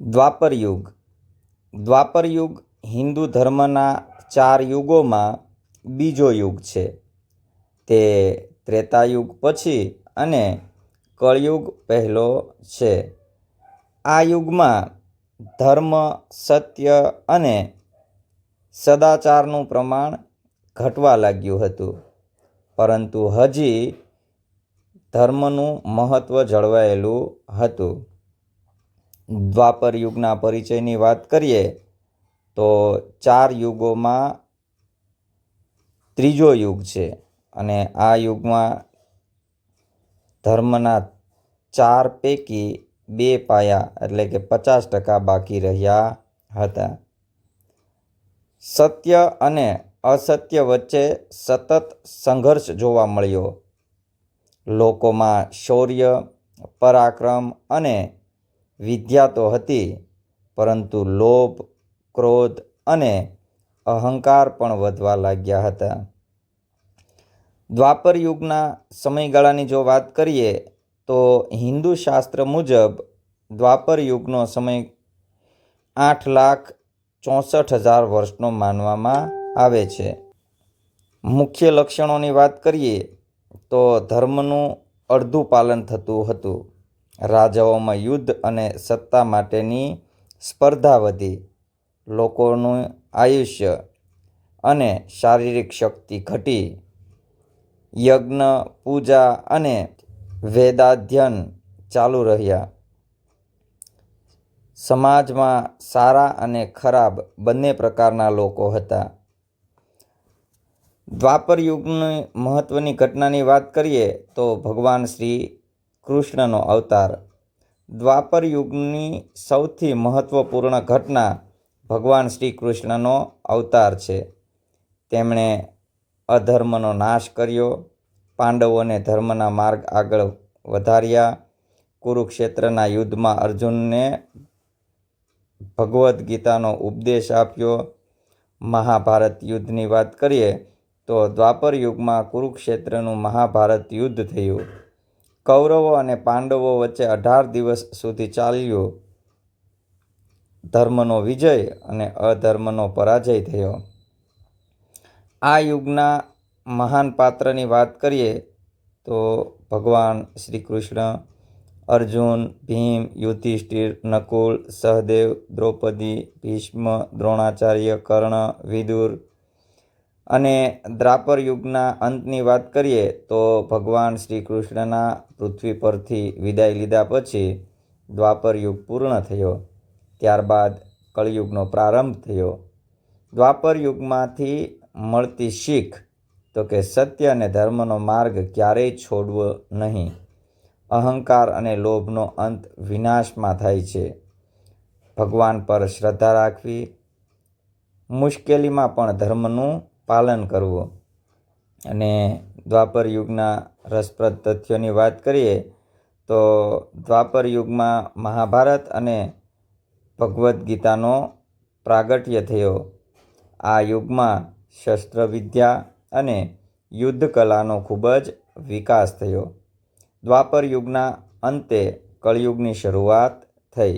દ્વાપર યુગ. દ્વાપર યુગ હિન્દુ ધર્મના 4 યુગોમાં બીજો યુગ છે. તે ત્રેતાયુગ પછી અને કળયુગ પહેલો છે. આ યુગમાં ધર્મ, સત્ય અને સદાચારનું પ્રમાણ ઘટવા લાગ્યું હતું, પરંતુ હજી ધર્મનું મહત્વ જળવાયેલું હતું. દ્વાપર યુગના પરિચયની વાત કરીએ તો 4 યુગોમાં ત્રીજો યુગ છે અને આ યુગમાં ધર્મના 4 પૈકી 2 પાયા એટલે કે 50% બાકી રહ્યા હતા. સત્ય અને અસત્ય વચ્ચે સતત સંઘર્ષ જોવા મળ્યો. લોકોમાં શૌર્ય, પરાક્રમ અને વિદ્યા તો હતી, પરંતુ લોભ, ક્રોધ અને અહંકાર પણ વધવા લાગ્યા હતા. દ્વાપર યુગના સમયગાળાની જો વાત કરીએ તો હિન્દુ શાસ્ત્ર મુજબ દ્વાપર યુગનો સમય 8,64,000 વર્ષનો માનવામાં આવે છે. મુખ્ય લક્ષણોની વાત કરીએ તો ધર્મનું અડધું પાલન થતું હતું. રાજાઓમાં યુદ્ધ અને સત્તા માટેની સ્પર્ધા વધી. લોકોનું આયુષ્ય અને શારીરિક શક્તિ ઘટી. યજ્ઞ, પૂજા અને વેદાધ્યયન ચાલુ રહ્યા. સમાજમાં સારા અને ખરાબ બંને પ્રકારના લોકો હતા. દ્વાપર યુગની મહત્વની ઘટનાની વાત કરીએ તો ભગવાન શ્રી કૃષ્ણનો અવતાર. દ્વાપર યુગની સૌથી મહત્વપૂર્ણ ઘટના ભગવાન શ્રી કૃષ્ણનો અવતાર છે. તેમણે અધર્મનો નાશ કર્યો, પાંડવોને ધર્મના માર્ગ આગળ વધાર્યા, કુરુક્ષેત્રના યુદ્ધમાં અર્જુનને ભગવદ્ ગીતાનો ઉપદેશ આપ્યો. મહાભારત યુદ્ધની વાત કરીએ તો દ્વાપર યુગમાં કુરુક્ષેત્રનું મહાભારત યુદ્ધ થયું. કૌરવો અને પાંડવો વચ્ચે 18 દિવસ સુધી ચાલ્યું. ધર્મનો વિજય અને અધર્મનો પરાજય થયો. આ યુગના મહાન પાત્રની વાત કરીએ તો ભગવાન શ્રી કૃષ્ણ, અર્જુન, ભીમ, યુધિષ્ઠિર, નકુલ, સહદેવ, દ્રૌપદી, ભીષ્મ, દ્રોણાચાર્ય, કર્ણ, વિદુર. અને દ્વાપર યુગના અંતની વાત કરીએ તો ભગવાન શ્રી કૃષ્ણના પૃથ્વી પરથી વિદાય લીધા પછી દ્વાપર યુગ પૂર્ણ થયો. ત્યારબાદ કળયુગનો પ્રારંભ થયો. દ્વાપર યુગમાંથી મળતી શીખ તો કે સત્ય અને ધર્મનો માર્ગ ક્યારેય છોડવો નહીં. અહંકાર અને લોભનો અંત વિનાશમાં થાય છે. ભગવાન પર શ્રદ્ધા રાખવી, મુશ્કેલીમાં પણ ધર્મનું પાલન કરવું. અને દ્વાપર યુગના રસપ્રદ તથ્યોની વાત કરીએ તો દ્વાપર યુગમાં મહાભારત અને ભગવદ્ ગીતાનો પ્રાગટ્ય થયો. આ યુગમાં શસ્ત્ર વિદ્યા અને યુદ્ધ કલાનો ખૂબ જ વિકાસ થયો. દ્વાપર યુગના અંતે કળયુગની શરૂઆત થઈ.